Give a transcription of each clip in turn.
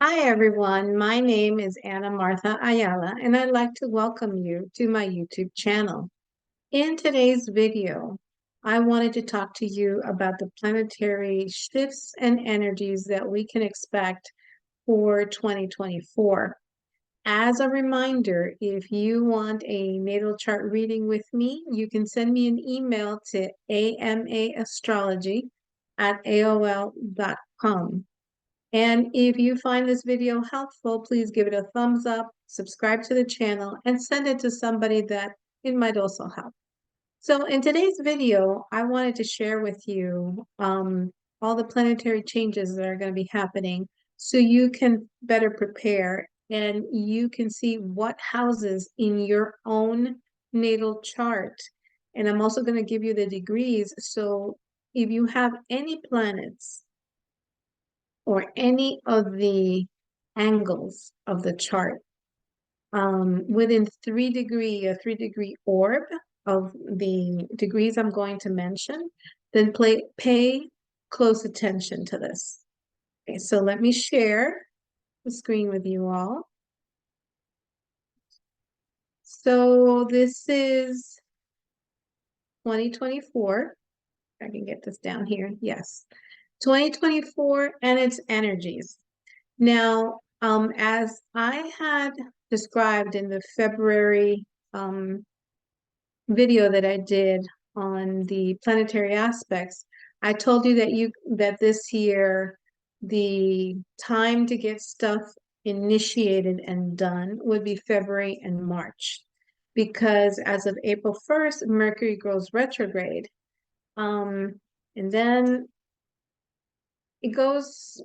Hi, everyone. My name is Anna Martha Ayala, and I'd like to welcome you to my YouTube channel. In today's video, I wanted to talk to you about the planetary shifts and energies that we can expect for 2024. As a reminder, if you want a natal chart reading with me, you can send me an email to amaastrology@aol.com. And if you find this video helpful, please give it a thumbs up, subscribe to the channel, and send it to somebody that it might also help. So in today's video, I wanted to share with you all the planetary changes that are going to be happening so you can better prepare and you can see what houses in your own natal chart. And I'm also going to give you the degrees. So if you have any planets or any of the angles of the chart within 3 degree, a 3 degree orb of the degrees I'm going to mention, then pay close attention to this. Okay, so let me share the screen with you all. So this is 2024. I can get this down here. Yes. 2024 and its energies. Now, as I had described in the February video that I did on the planetary aspects, I told you that this year the time to get stuff initiated and done would be February and March, because as of April 1st, Mercury goes retrograde. And then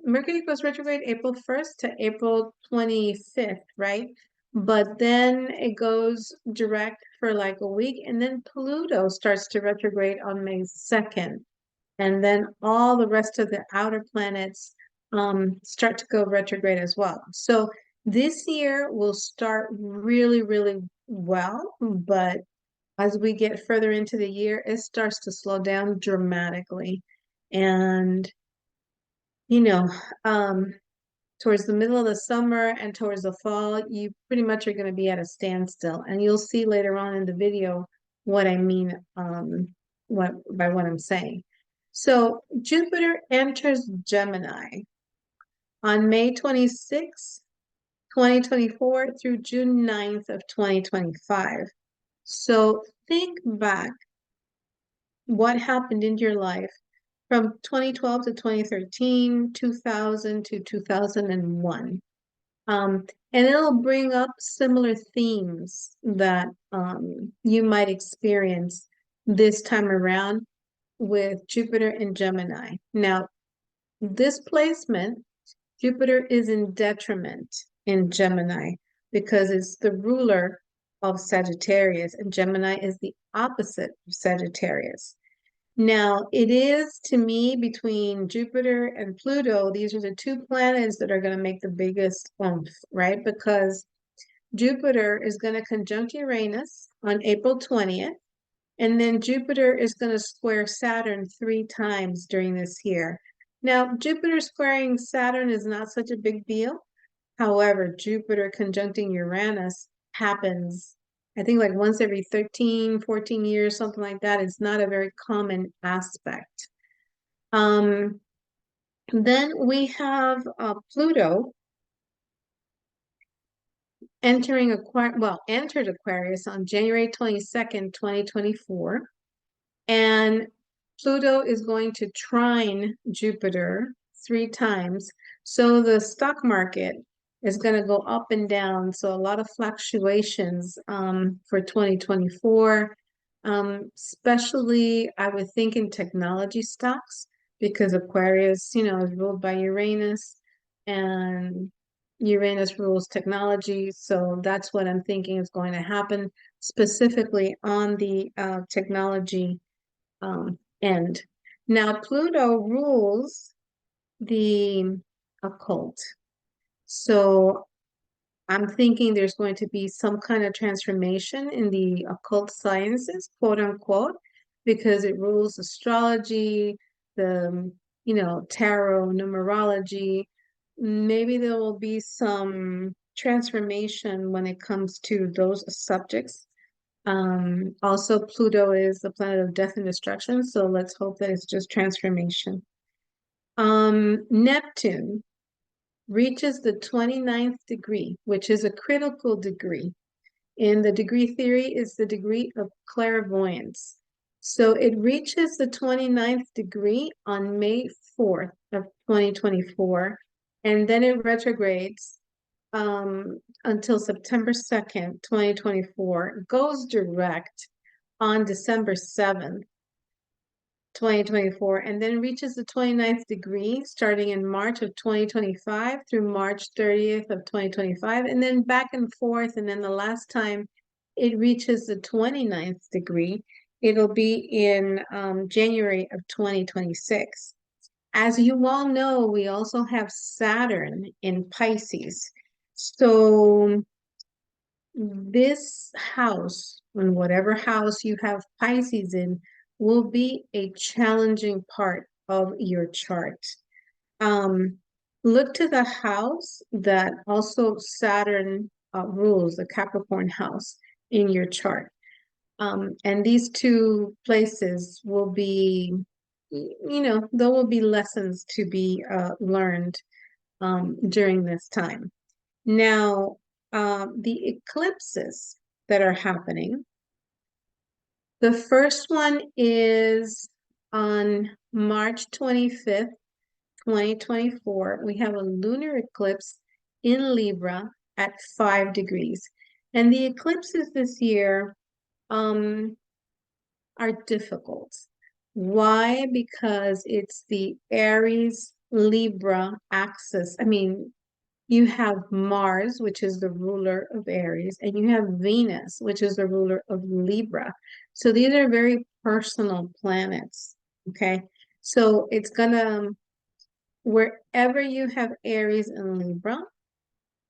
Mercury goes retrograde April 1st to April 25th, right? But then it goes direct for like a week, and then Pluto starts to retrograde on May 2nd. And then all the rest of the outer planets start to go retrograde as well. So this year will start really, really well, but as we get further into the year, it starts to slow down dramatically. And you know, um, towards the middle of the summer and towards the fall, you pretty much are going to be at a standstill. And you'll see later on in the video what I mean by what I'm saying. So Jupiter enters Gemini on May 26th, 2024 through June 9th of 2025. So think back what happened in your life from 2012 to 2013, 2000 to 2001. And it'll bring up similar themes that you might experience this time around with Jupiter and Gemini. Now, this placement, Jupiter is in detriment in Gemini because it's the ruler of Sagittarius, and Gemini is the opposite of Sagittarius. Now, it is to me between Jupiter and Pluto, these are the two planets that are going to make the biggest oomph, right? Because Jupiter is going to conjunct Uranus on April 20th, and then Jupiter is going to square Saturn 3 times during this year. Now, Jupiter squaring Saturn is not such a big deal. However, Jupiter conjuncting Uranus happens, I think, like once every 13, 14 years, something like that. It's not a very common aspect. Then we have Pluto entered Aquarius on January 22nd, 2024. And Pluto is going to trine Jupiter 3 times. So the stock market is going to go up and down. So a lot of fluctuations for 2024, especially I would think in technology stocks, because Aquarius, is ruled by Uranus, and Uranus rules technology. So that's what I'm thinking is going to happen specifically on the technology end. Now, Pluto rules the occult. So I'm thinking there's going to be some kind of transformation in the occult sciences, quote unquote, because it rules astrology, the, tarot, numerology. maybe there will be some transformation when it comes to those subjects. Also, Pluto is the planet of death and destruction, so let's hope that it's just transformation. Neptune reaches the 29th degree, which is a critical degree. In the degree theory is the degree of clairvoyance. So it reaches the 29th degree on May 4th of 2024, and then it retrogrades until September 2nd, 2024, goes direct on December 7th, 2024, and then reaches the 29th degree starting in March of 2025 through March 30th of 2025, and then back and forth. And then the last time it reaches the 29th degree, it'll be in January of 2026. As you all know, we also have Saturn in Pisces. So this house, and whatever house you have Pisces in, will be a challenging part of your chart. Look to the house that also Saturn rules, the Capricorn house in your chart. And these two places will be, there will be lessons to be learned during this time. Now, the eclipses that are happening, the first one is on March 25th, 2024. We have a lunar eclipse in Libra at 5 degrees. And the eclipses this year are difficult. Why? Because it's the Aries Libra axis. I mean, you have Mars, which is the ruler of Aries, and you have Venus, which is the ruler of Libra. So these are very personal planets, okay? So it's gonna, wherever you have Aries and Libra,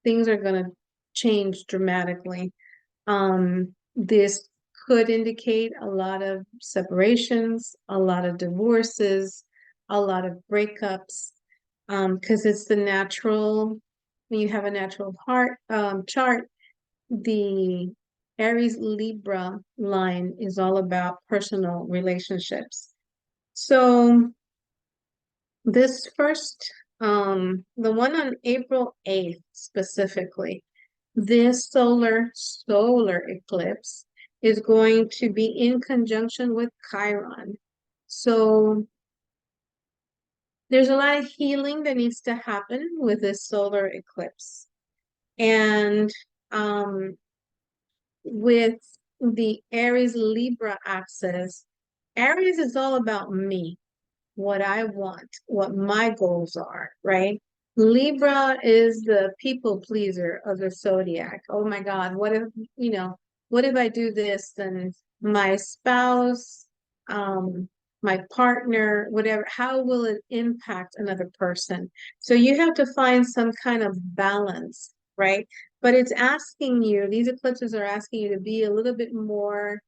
things are gonna change dramatically. This could indicate a lot of separations, a lot of divorces, a lot of breakups, because it's the natural, when you have a natural heart chart, the Aries Libra line is all about personal relationships. So this first, the one on April 8th specifically, this solar eclipse is going to be in conjunction with Chiron. So there's a lot of healing that needs to happen with this solar eclipse. And with the Aries Libra axis, Aries is all about me, what I want, what my goals are, right? Libra is the people pleaser of the zodiac. Oh my God, what if I do this, then my spouse, my partner, whatever, how will it impact another person? So you have to find some kind of balance, right? But it's asking you, these eclipses are asking you to be a little bit more,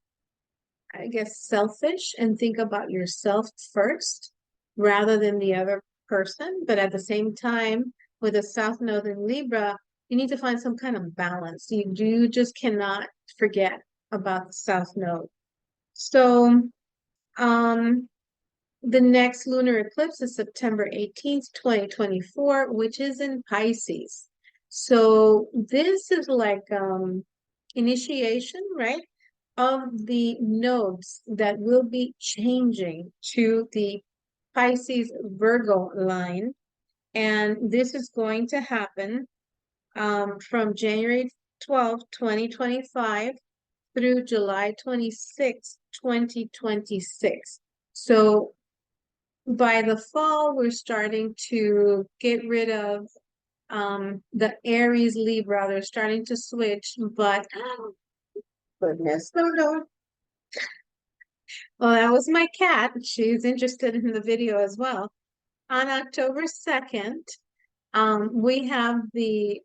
I guess, selfish and think about yourself first rather than the other person. But at the same time, with a South Node in Libra, you need to find some kind of balance. You just cannot forget about the South Node. So, the next lunar eclipse is September 18th, 2024, which is in Pisces. So this is like initiation, right, of the nodes that will be changing to the Pisces Virgo line. And this is going to happen from January 12th, 2025 through July 26th, 2026. So by the fall, we're starting to get rid of the Aries Libra. They're starting to switch, but goodness, no. Well, that was my cat. She's interested in the video as well. On October 2nd, we have the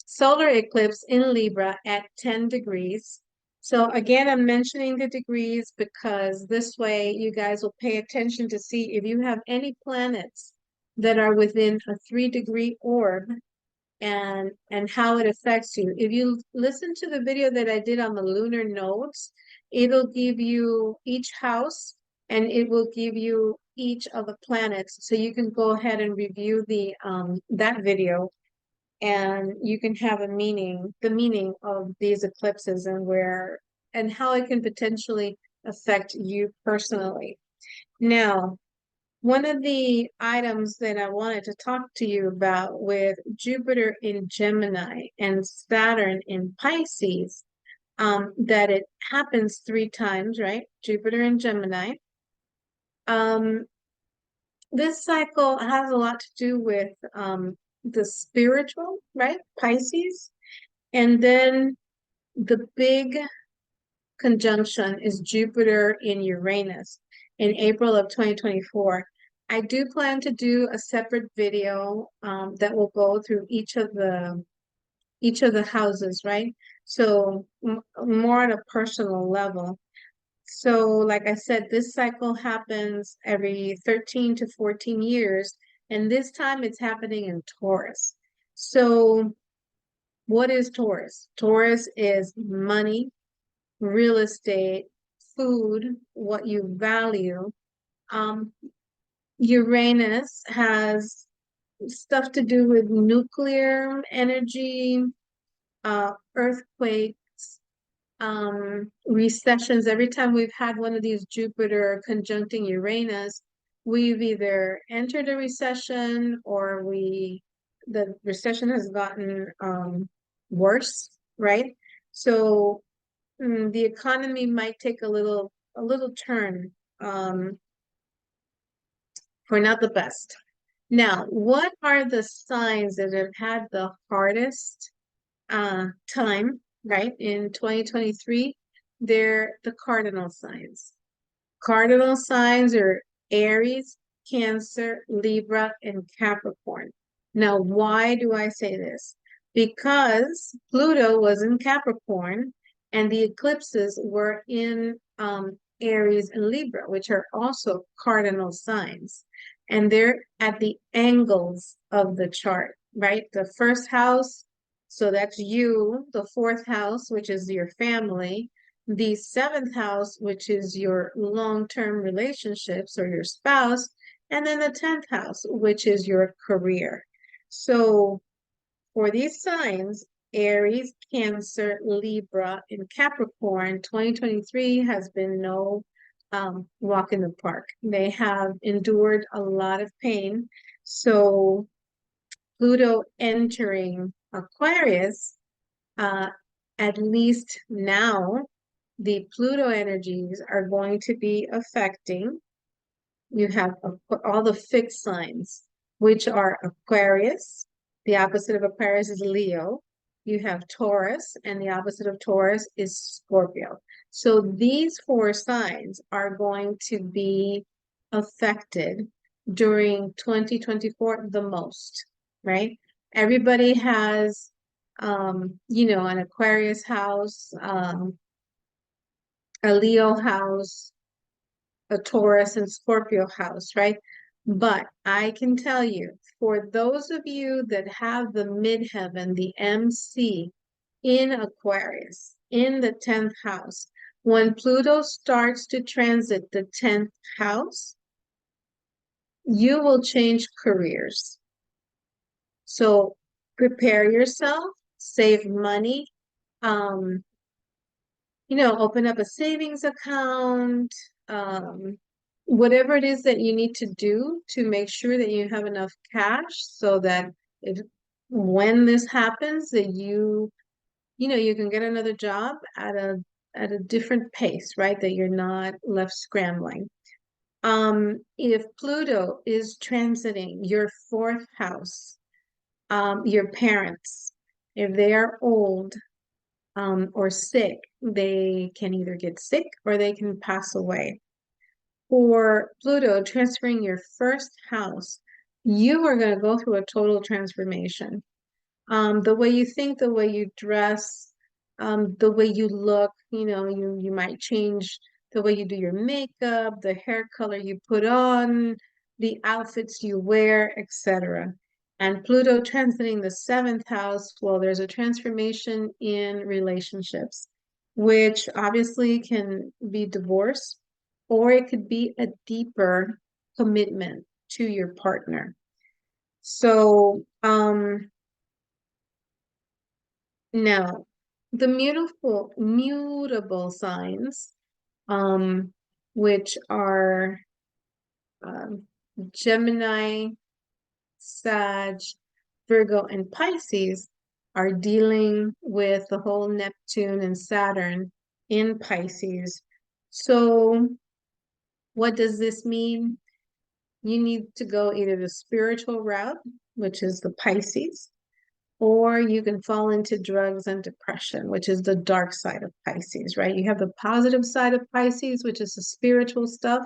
solar eclipse in Libra at 10 degrees. So again, I'm mentioning the degrees because this way you guys will pay attention to see if you have any planets that are within a 3-degree orb and how it affects you. If you listen to the video that I did on the lunar nodes, it'll give you each house and it will give you each of the planets. So you can go ahead and review the that video and you can have the meaning of these eclipses and where and how it can potentially affect you personally. Now, one of the items that I wanted to talk to you about with Jupiter in Gemini and Saturn in Pisces, that it happens 3 times, right? Jupiter in Gemini. Um, this cycle has a lot to do with the spiritual, right? Pisces. And then the big conjunction is Jupiter in Uranus in April of 2024. I do plan to do a separate video that will go through each of the houses, right? So more at a personal level. So like I said, this cycle happens every 13 to 14 years, and this time it's happening in Taurus. So what is Taurus? Taurus is money, real estate, food, what you value. Um, Uranus has stuff to do with nuclear energy, earthquakes, recessions. Every time we've had one of these Jupiter conjuncting Uranus, we've either entered a recession or the recession has gotten worse, right? So the economy might take a little turn for not the best. Now, what are the signs that have had the hardest time, right, in 2023? They're the cardinal signs. Cardinal signs are Aries, Cancer, Libra, and Capricorn. Now, why do I say this? Because Pluto was in Capricorn and the eclipses were in Aries and Libra, which are also cardinal signs. And they're at the angles of the chart, right? The first house, so that's you, the fourth house, which is your family, the seventh house, which is your long-term relationships or your spouse, and then the 10th house, which is your career. So for these signs, Aries, Cancer, Libra, and Capricorn, 2023 has been no walk in the park. They have endured a lot of pain. So Pluto entering Aquarius, uh, at least now, the Pluto energies are going to be affecting. You have all the fixed signs, which are Aquarius. The opposite of Aquarius is Leo. You have Taurus, and the opposite of Taurus is Scorpio. So these 4 signs are going to be affected during 2024 the most, right? Everybody has, an Aquarius house, a Leo house, a Taurus and Scorpio house, right? But I can tell you, for those of you that have the midheaven, the MC in Aquarius, in the 10th house, when Pluto starts to transit the 10th house, you will change careers. So prepare yourself, save money, um, open up a savings account, whatever it is that you need to do to make sure that you have enough cash so that if when this happens that you can get another job at a different pace, right? That you're not left scrambling. If Pluto is transiting your fourth house, your parents, if they are old, or sick, they can either get sick or they can pass away. For Pluto transferring your first house, you are going to go through a total transformation. The way you think, the way you dress, the way you look, you might change the way you do your makeup, the hair color you put on, the outfits you wear, etc. And Pluto transiting the seventh house, well, there's a transformation in relationships, which obviously can be divorce, or it could be a deeper commitment to your partner. So, now the mutable signs, um, which are um, Gemini, Sag, Virgo, and Pisces, are dealing with the whole Neptune and Saturn in Pisces. So, what does this mean? You need to go either the spiritual route, which is the Pisces, or you can fall into drugs and depression, which is the dark side of Pisces, right? You have the positive side of Pisces, which is the spiritual stuff,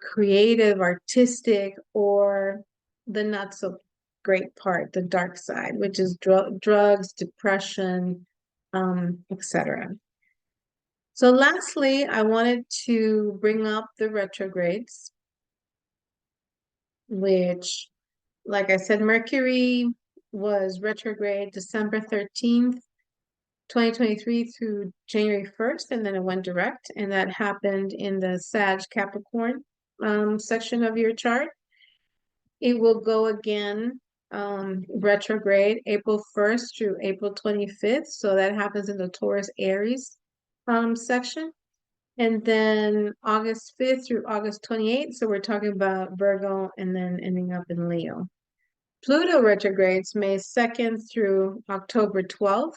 creative, artistic, or the not so great part, the dark side, which is drugs, depression, etc. So lastly, I wanted to bring up the retrogrades, which, like I said, Mercury was retrograde December 13th, 2023 through January 1st, and then it went direct, and that happened in the Sag Capricorn section of your chart. It will go again retrograde April 1st through April 25th. So that happens in the Taurus Aries section. And then August 5th through August 28th. So we're talking about Virgo and then ending up in Leo. Pluto retrogrades May 2nd through October 12th.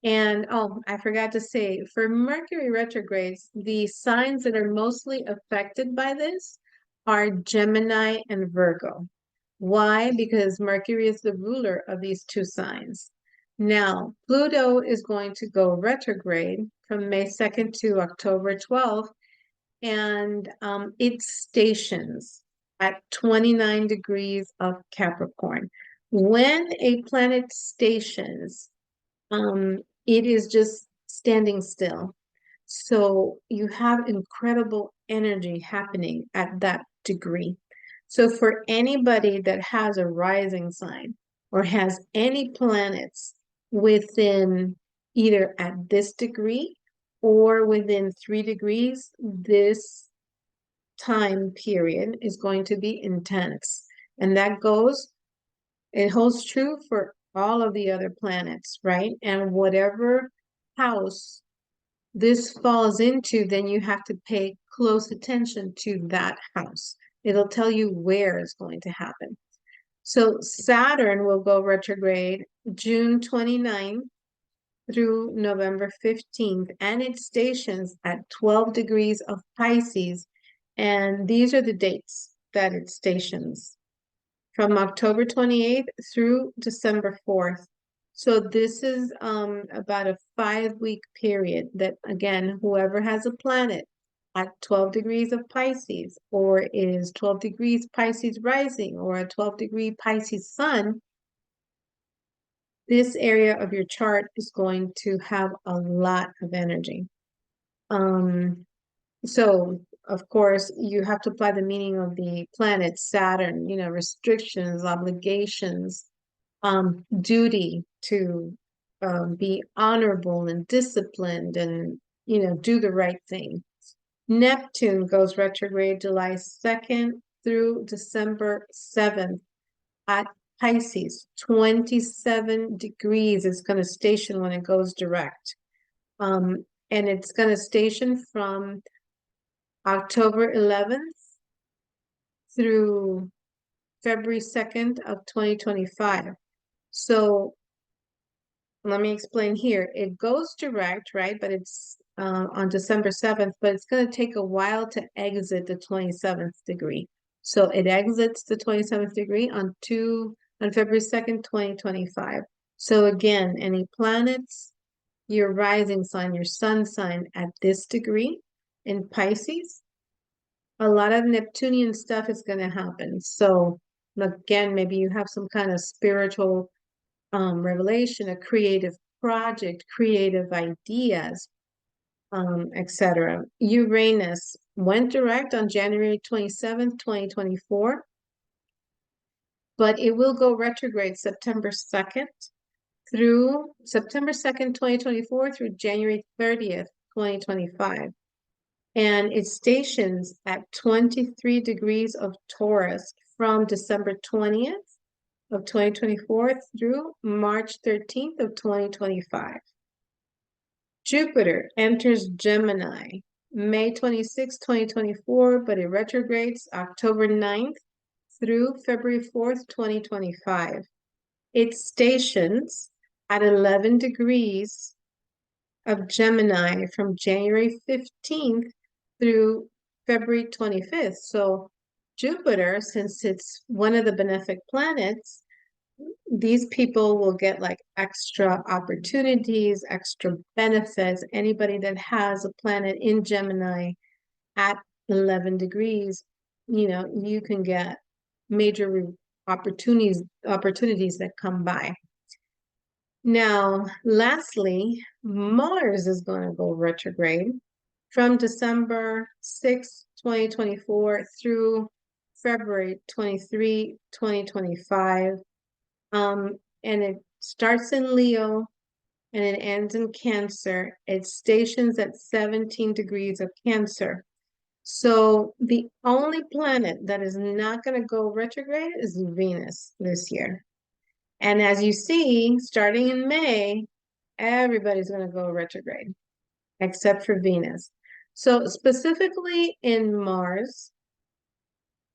And oh, I forgot to say, for Mercury retrogrades, the signs that are mostly affected by this are Gemini and Virgo. Why? Because Mercury is the ruler of these two signs. Now, Pluto is going to go retrograde from May 2nd to October 12th, and it stations at 29 degrees of Capricorn. When a planet stations, it is just standing still. So you have incredible energy happening at that degree. So for anybody that has a rising sign or has any planets within either at this degree or within 3 degrees, this time period is going to be intense. And that goes, it holds true for all of the other planets, right? And whatever house this falls into, then you have to pay close attention to that house. It'll tell you where it's going to happen. So Saturn will go retrograde June 29th through November 15th, and it stations at 12 degrees of Pisces. And these are the dates that it stations from October 28th through December 4th. So this is about a 5-week period that, again, whoever has a planet at 12 degrees of Pisces or is 12 degrees Pisces rising or a 12-degree Pisces sun, this area of your chart is going to have a lot of energy. So of course, you have to apply the meaning of the planet Saturn, restrictions, obligations, duty to be honorable and disciplined and, do the right thing. Neptune goes retrograde July 2nd through December 7th at Pisces, 27 degrees. It's going to station when it goes direct. And it's going to station from October 11th through February 2nd of 2025. So let me explain here. It goes direct, right? But it's on December 7th, but it's going to take a while to exit the 27th degree. So it exits the 27th degree on February 2nd, 2025. So again, any planets, your rising sign, your sun sign at this degree in Pisces, a lot of Neptunian stuff is going to happen. So again, maybe you have some kind of spiritual revelation, a creative project, creative ideas. etc. Uranus went direct on January 27th, 2024, but it will go retrograde September 2nd through September 2nd, 2024 through January 30th, 2025. And it stations at 23 degrees of Taurus from December 20th of 2024 through March 13th of 2025. Jupiter enters Gemini May 26, 2024, but it retrogrades October 9th through February 4th, 2025. It stations at 11 degrees of Gemini from January 15th through February 25th. So Jupiter, since it's one of the benefic planets, these people will get like extra opportunities, extra benefits. Anybody that has a planet in Gemini at 11 degrees, you can get major opportunities that come by. Now, lastly, Mars is going to go retrograde from December 6, 2024 through February 23, 2025. And it starts in Leo and it ends in Cancer. It stations at 17 degrees of Cancer. So the only planet that is not going to go retrograde is Venus this year. And as you see, starting in May, everybody's going to go retrograde except for Venus. So specifically in Mars,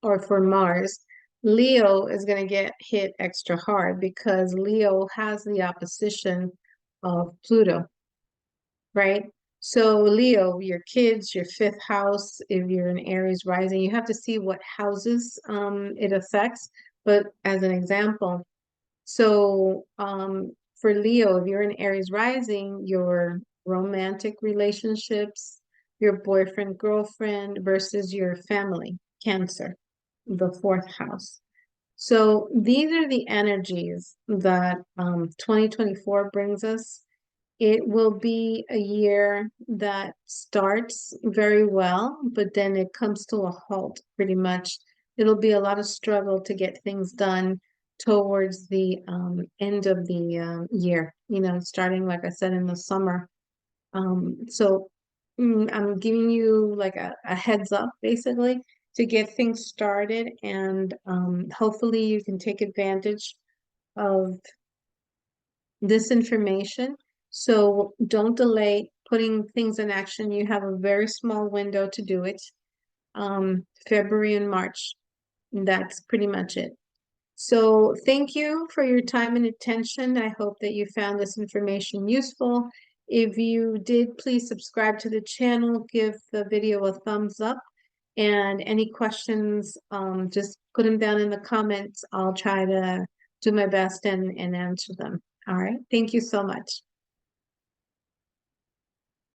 or for Mars, Leo is going to get hit extra hard because Leo has the opposition of Pluto, right? So Leo, your kids, your fifth house, if you're in Aries rising, you have to see what houses it affects. But as an example, so for Leo, if you're in Aries rising, your romantic relationships, your boyfriend, girlfriend versus your family, Cancer, the fourth house. So these are the energies that 2024 brings us. It will be a year that starts very well, but then it comes to a halt pretty much. It'll be a lot of struggle to get things done towards the end of the year, starting, like I said, in the summer. So I'm giving you like a heads up, basically, to get things started, and hopefully you can take advantage of this information. So don't delay putting things in action. You have a very small window to do it. February and March. That's pretty much it. So thank you for your time and attention. I hope that you found this information useful. If you did, please subscribe to the channel, give the video a thumbs up, and any questions, just put them down in the comments. I'll try to do my best and answer them. All right. Thank you so much.